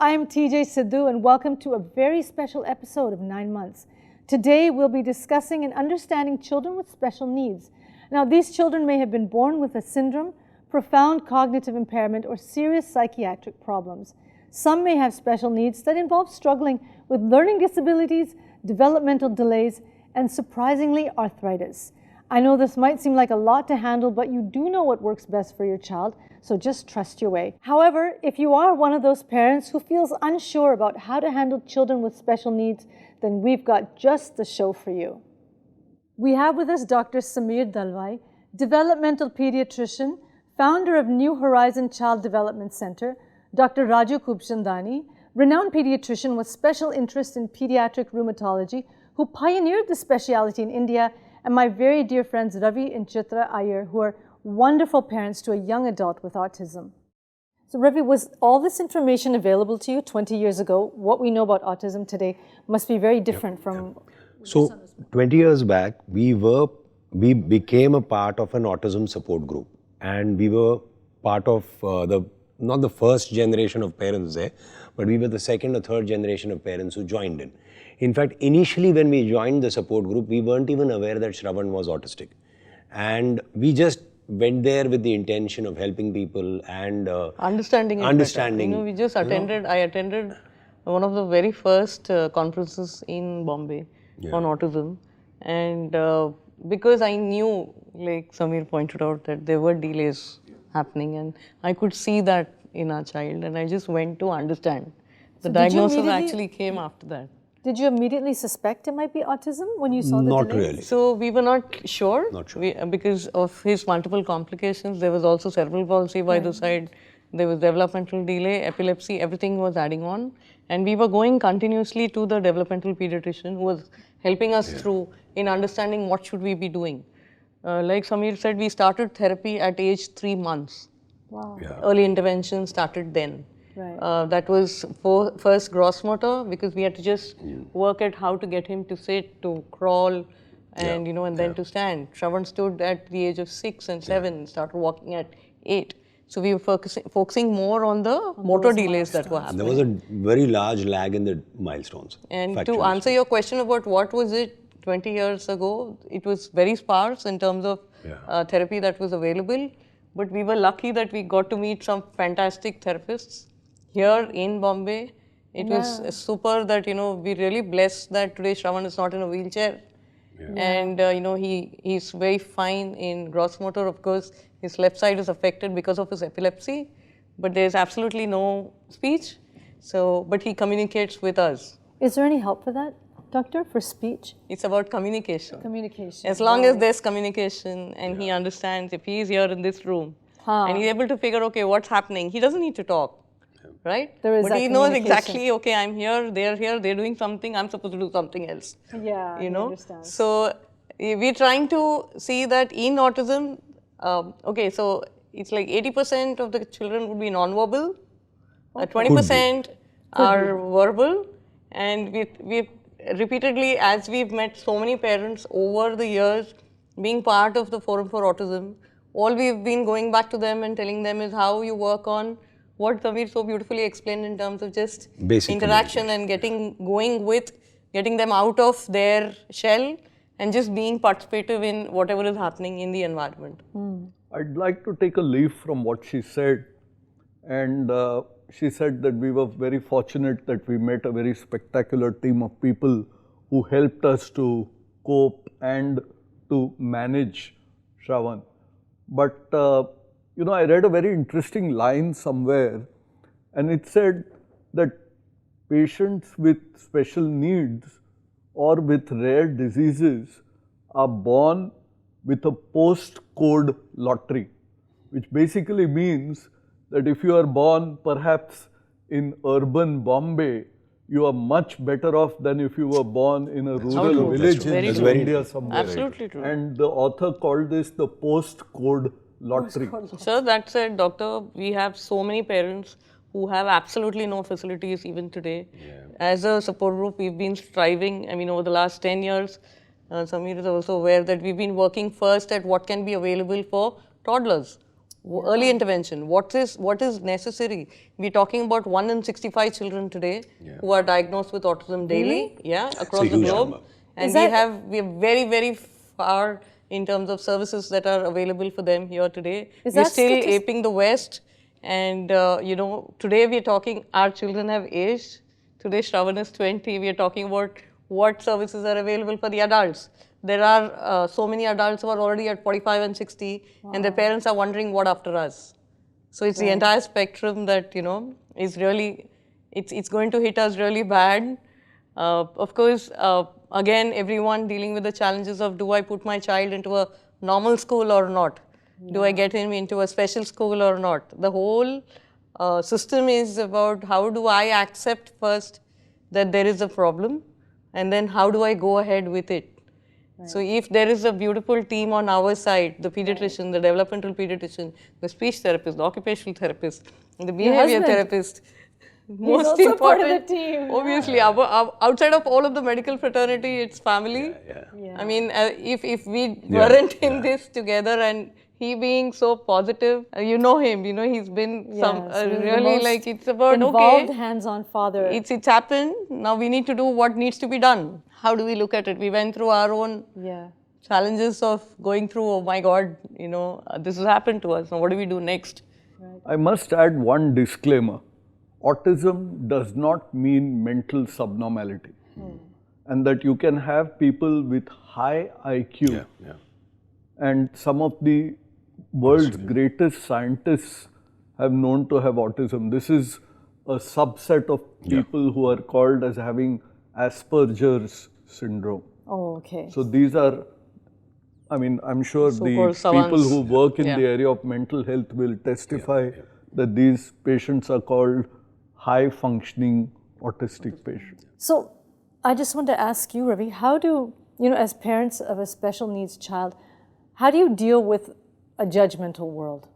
I'm TJ Sidhu and welcome to a very special episode of 9 Months. Today we'll be discussing and understanding children with special needs. Now, these children may have been born with a syndrome, profound cognitive impairment, or serious psychiatric problems. Some may have special needs that involve struggling with learning disabilities, developmental delays, and surprisingly, arthritis. I know this might seem like a lot to handle, but you do know what works best for your child, so just trust your way. However, if you are one of those parents who feels unsure about how to handle children with special needs, then we've got just the show for you. We have with us Dr. Samir Dalwai, developmental pediatrician, founder of New Horizon Child Development Center, Dr. Raju Khubchandani, renowned pediatrician with special interest in pediatric rheumatology, who pioneered the specialty in India, and my very dear friends Ravi and Chitra Iyer, who are wonderful parents to a young adult with autism. So Ravi, was all this information available to you 20 years ago? What we know about autism today must be very different from... So 20 years back, we became a part of an autism support group, and we were part of not the first generation of parents there, but we were the second or third generation of parents who joined in. In fact, initially when we joined the support group, we weren't even aware that Shravan was autistic. And we just went there with the intention of helping people and understanding. We just attended, I attended one of the very first conferences in Bombay on autism. And because I knew, like Samir pointed out, that there were delays happening, and I could see that in our child, and I just went to understand. The diagnosis actually came after that. Did you immediately suspect it might be autism when you saw the Not delays? really. So we were not sure. Not sure. Because of his multiple complications. There was also cerebral palsy by the side. There was developmental delay, epilepsy, everything was adding on. And we were going continuously to the developmental pediatrician who was helping us through in understanding what should we be doing. Like Samir said, we started therapy at age 3 months. Wow. Yeah. Early intervention started then. Right. That was first gross motor, because we had to just work at how to get him to sit, to crawl, and and then to stand. Shravan stood at the age of 6 and 7, started walking at 8. So we were focusing more on the motor delays that were happening. There was a very large lag in the milestones. And to answer your question about what was it 20 years ago, it was very sparse in terms of therapy that was available. But we were lucky that we got to meet some fantastic therapists here in Bombay. It was super that, we're really blessed that today Shravan is not in a wheelchair. And, he's very fine in gross motor. Of course, his left side is affected because of his epilepsy, but there's absolutely no speech. So, but he communicates with us. Is there any help for that, doctor, for speech? It's about communication. Communication. As long as there's communication and he understands, if he is here in this room and he's able to figure, okay, what's happening, he doesn't need to talk. Right? There is but that he knows exactly, okay, I'm here, they're doing something, I'm supposed to do something else. Yeah, I understand. So we're trying to see that in autism, okay, so it's like 80% of the children would be non-verbal, 20% are verbal, and we've repeatedly, as we've met so many parents over the years, being part of the Forum for Autism, all we've been going back to them and telling them is how you work on what Samir so beautifully explained in terms of just basic interaction and getting them out of their shell and just being participative in whatever is happening in the environment. I'd like to take a leaf from what she said, and she said that we were very fortunate that we met a very spectacular team of people who helped us to cope and to manage Shravan. But I read a very interesting line somewhere, and it said that patients with special needs or with rare diseases are born with a postcode lottery, which basically means that if you are born perhaps in urban Bombay, you are much better off than if you were born in a rural village in India somewhere. Absolutely true. And the author called this the postcode lottery. So that said, doctor, we have so many parents who have absolutely no facilities even today. As a support group, we've been striving, over the last 10 years, Samir is also aware that we've been working first at what can be available for toddlers Early intervention, what is necessary. We're talking about 1 in 65 children today who are diagnosed with autism daily, across the globe. Number. And we are very, very far in terms of services that are available for them here today. We're still aping the West. And, today we're talking, our children have aged. Today Shravan is 20. We are talking about what services are available for the adults. There are so many adults who are already at 45 and 60, and their parents are wondering what after us. So it's the entire spectrum that, is really, it's going to hit us really bad. Of course, again, everyone dealing with the challenges of, do I put my child into a normal school or not? Do I get him into a special school or not? The whole system is about how do I accept first that there is a problem, and then how do I go ahead with it? Right. So if there is a beautiful team on our side, the pediatrician, the developmental pediatrician, the speech therapist, the occupational therapist, the behavior therapist, most important, part of the team. Obviously, outside of all of the medical fraternity, it's family. I mean, if we weren't in this together, and he being so positive, you know him, he's been really like, it's about, involved, hands-on father. It's happened, now we need to do what needs to be done. How do we look at it? We went through our own challenges of going through, oh my God, this has happened to us, now what do we do next? Right. I must add one disclaimer. Autism does not mean mental subnormality. And that you can have people with high IQ. And some of the world's greatest scientists have known to have autism. This is a subset of people who are called as having Asperger's syndrome. Oh, okay. So these are, I mean, I'm sure the people who work in the area of mental health will testify that these patients are called high-functioning autistic patients. So I just want to ask you, Ravi, how do, as parents of a special needs child, how do you deal with a judgmental world?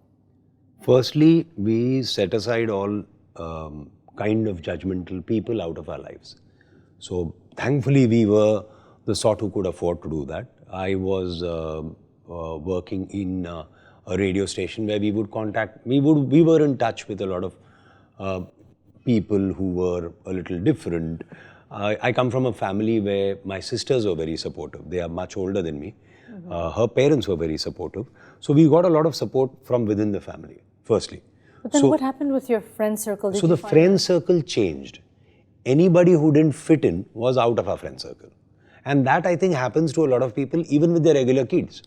Firstly, we set aside all kind of judgmental people out of our lives. So thankfully, we were the sort who could afford to do that. I was working in a radio station where we would contact, we were in touch with a lot of people who were a little different. I come from a family where my sisters were very supportive. They are much older than me. Her parents were very supportive. So we got a lot of support from within the family, firstly. But then what happened with your friend circle? So the friend circle changed. Anybody who didn't fit in was out of our friend circle. And that, I think, happens to a lot of people, even with their regular kids.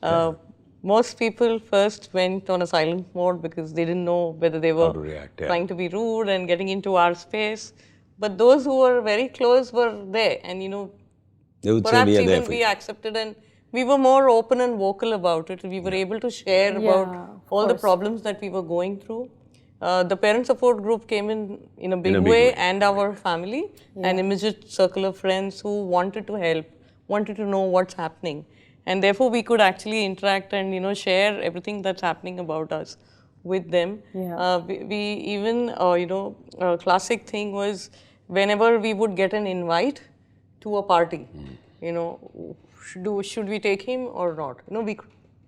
Most people first went on a silent mode because they didn't know whether they were trying to be rude and getting into our space. But those who were very close were there, and they would perhaps say, even we accepted, and we were more open and vocal about it. We were able to share about all the problems that we were going through. The parent support group came in a big way, and our family, an immediate circle of friends who wanted to help, wanted to know what's happening. And therefore, we could actually interact and, share everything that's happening about us with them. We even, a classic thing was whenever we would get an invite to a party, should we take him or not?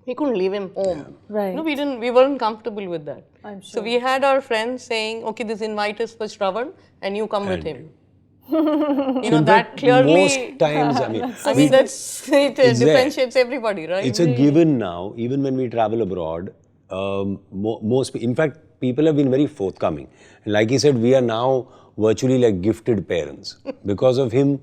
We couldn't leave him home. Right. We weren't comfortable with that. I'm sure. So we had our friends saying, okay, this invite is for Shravan and you come with him. That clearly, most times, it differentiates everybody, right? It's a given now, even when we travel abroad. In fact, people have been very forthcoming. And like he said, we are now virtually like gifted parents. Because of him,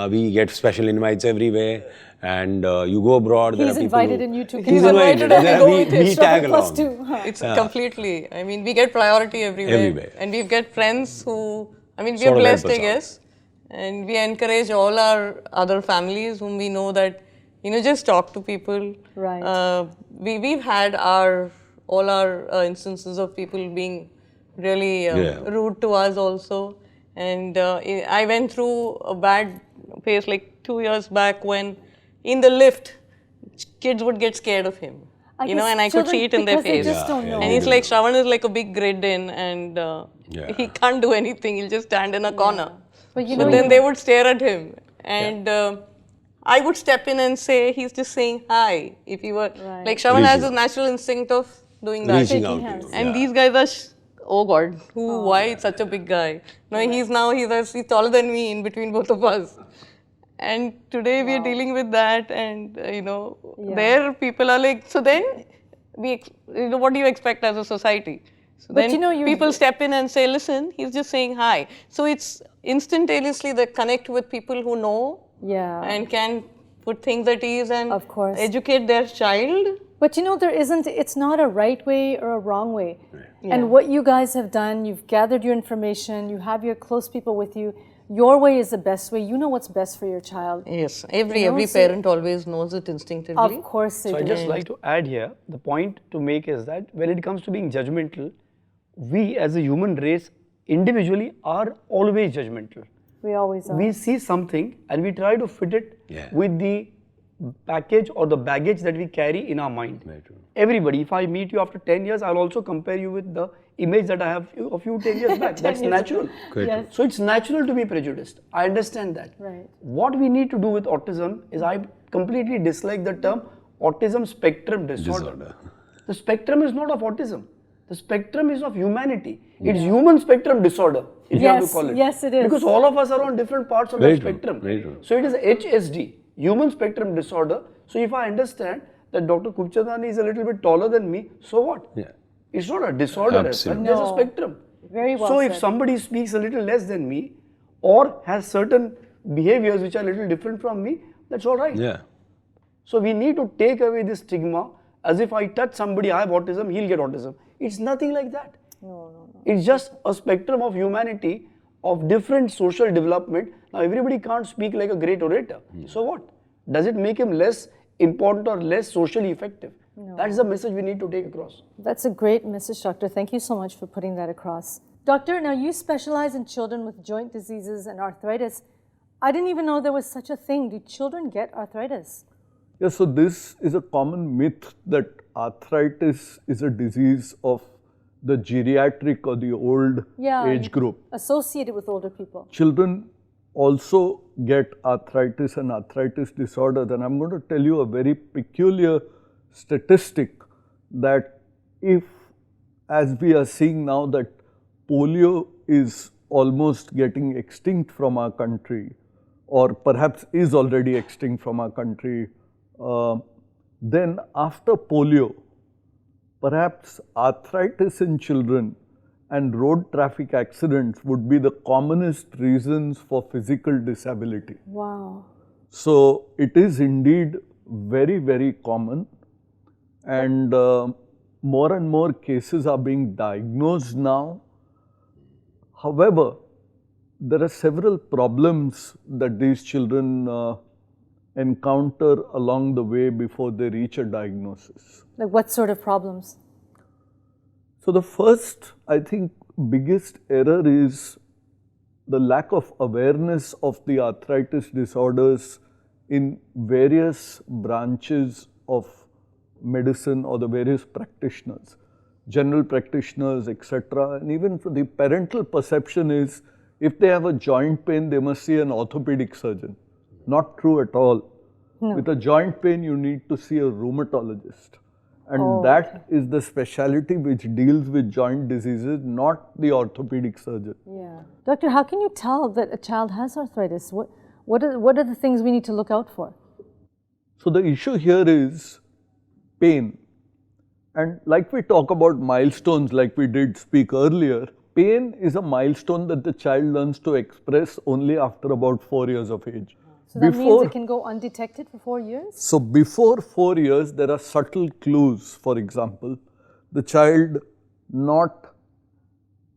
we get special invites everywhere. And you go abroad, there are people invited and you too. He's invited and we tag along. It's completely, we get priority everywhere. And we get friends who, we are blessed, I guess. And we encourage all our other families whom we know that, just talk to people. Right. We've had all our instances of people being really rude to us also. And I went through a bad phase like 2 years back when in the lift, kids would get scared of him. And I could see it in their face. And he's like, Shravan is like a big grid in and he can't do anything. He'll just stand in a corner. But then they would stare at him. And I would step in and say, he's just saying hi. If he were, like Shravan has a natural instinct of doing that. Reaching Shaking out to hands. you. And yeah. these guys are, oh God, why such a big guy? No, he's taller than me in between both of us. And today we are dealing with that, and there people are like, so then what do you expect as a society? So But then people step in and say, listen, he's just saying hi. So it's instantaneously they connect with people who know and can put things at ease and Of course. educate their child. But it's not a right way or a wrong way. And what you guys have done, you've gathered your information, you have your close people with you. Your way is the best way. You know what's best for your child. Yes, every parent always knows it instinctively. Of course they So do. I'd just like to add here, the point to make is that when it comes to being judgmental, we as a human race individually are always judgmental. We always are. We see something and we try to fit it Yeah. with the package or the baggage that we carry in our mind. Very true. Everybody, if I meet you after 10 years, I'll also compare you with the image that I have of you 10 years back. That's natural. Quite Yes. So it's natural to be prejudiced. I understand that. Right. What we need to do with autism is I completely dislike the term autism spectrum disorder. The spectrum is not of autism. The spectrum is of humanity. It's human spectrum disorder, if you have to Yes, call it. yes, it is. Because all of us are on different parts of Very the true, spectrum. very true. So it is HSD, human spectrum disorder. So if I understand that Dr. Khubchandani is a little bit taller than me, so what? Yeah. It's not a disorder as such, Absolutely. there's a No. spectrum. Very well So if said. somebody speaks a little less than me or has certain behaviors which are a little different from me, that's all right. Yeah. So we need to take away this stigma as if I touch somebody, I have autism, he'll get autism. It's nothing like that. No. It's just a spectrum of humanity of different social development. Now everybody can't speak like a great orator. So what? Does it make him less important or less socially effective? That's the message we need to take across. That's a great message, Doctor. Thank you so much for putting that across. Doctor, now you specialize in children with joint diseases and arthritis. I didn't even know there was such a thing. Do children get arthritis? Yeah, so this is a common myth that arthritis is a disease of the geriatric or the old age group. Associated with older people. Children also get arthritis and arthritis disorders, and I'm going to tell you a very peculiar statistic that if, as we are seeing now, that polio is almost getting extinct from our country, or perhaps is already extinct from our country, then after polio, perhaps arthritis in children and road traffic accidents would be the commonest reasons for physical disability. Wow. So it is indeed very, very common, and more and more cases are being diagnosed now. However, there are several problems that these children encounter along the way before they reach a diagnosis. Like what sort of problems? So the first, I think, biggest error is the lack of awareness of the arthritis disorders in various branches of medicine or the various practitioners, general practitioners, etc. And even for the parental perception is, if they have a joint pain, they must see an orthopedic surgeon. Not true at all. No. With a joint pain, you need to see a rheumatologist. And that is the specialty which deals with joint diseases, not the orthopedic surgeon. Yeah. Doctor, how can you tell that a child has arthritis? What are the things we need to look out for? So the issue here is pain. And like we talk about milestones, like we did speak earlier, pain is a milestone that the child learns to express only after about 4 years of age. So that means it can go undetected for 4 years? So before 4 years, there are subtle clues. For example, the child not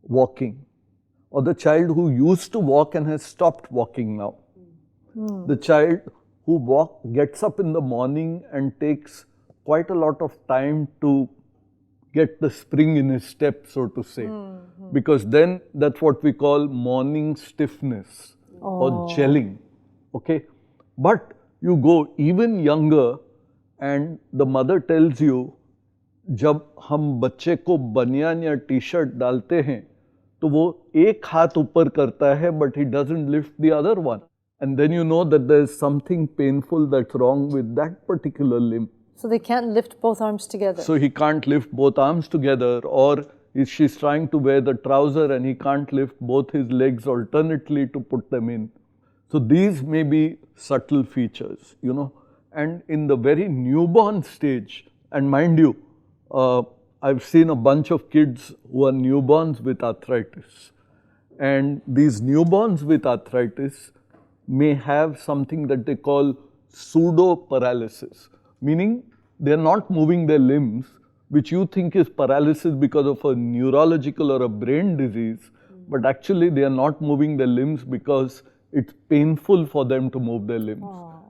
walking, or the child who used to walk and has stopped walking now. The child who gets up in the morning and takes quite a lot of time to get the spring in his step, so to say. Because then that's what we call morning stiffness or gelling. Okay, but you go even younger and the mother tells you, जब हम बच्चे को बनियान या T shirt डालते हैं तो वो एक हाथ ऊपर करता है but he doesn't lift the other one, and then you know that there is something painful that's wrong with that particular limb. So they can't lift both arms together. So he can't lift both arms together, or she's trying to wear the trouser and he can't lift both his legs alternately to put them in. So these may be subtle features, you know. And in the very newborn stage, and mind you, I've seen a bunch of kids who are newborns with arthritis. And these newborns with arthritis may have something that they call pseudo paralysis, meaning they're not moving their limbs, which you think is paralysis because of a neurological or a brain disease, but actually they are not moving their limbs because it's painful for them to move their limbs.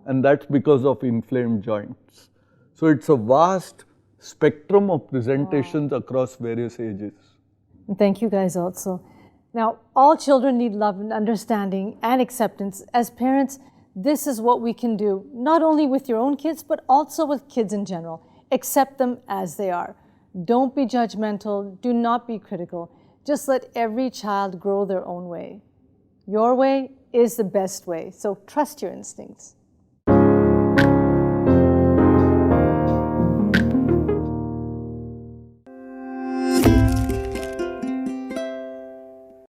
And that's because of inflamed joints. So it's a vast spectrum of presentations across various ages. And thank you guys also. Now, all children need love and understanding and acceptance. As parents, this is what we can do, not only with your own kids, but also with kids in general. Accept them as they are. Don't be judgmental. Do not be critical. Just let every child grow their own way. Your way is the best way, so trust your instincts.